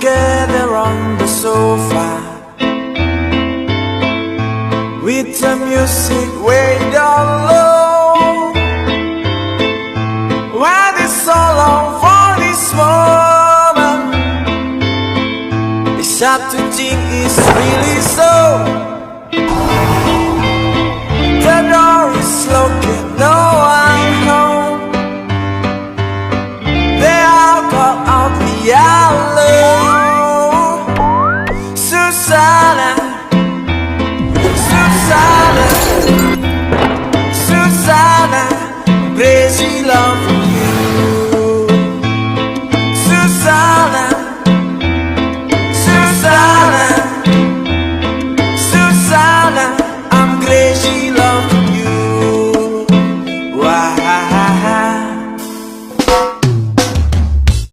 together on the sofa, with the music way down low. Why this so long for this moment? It's hard to think it's really so.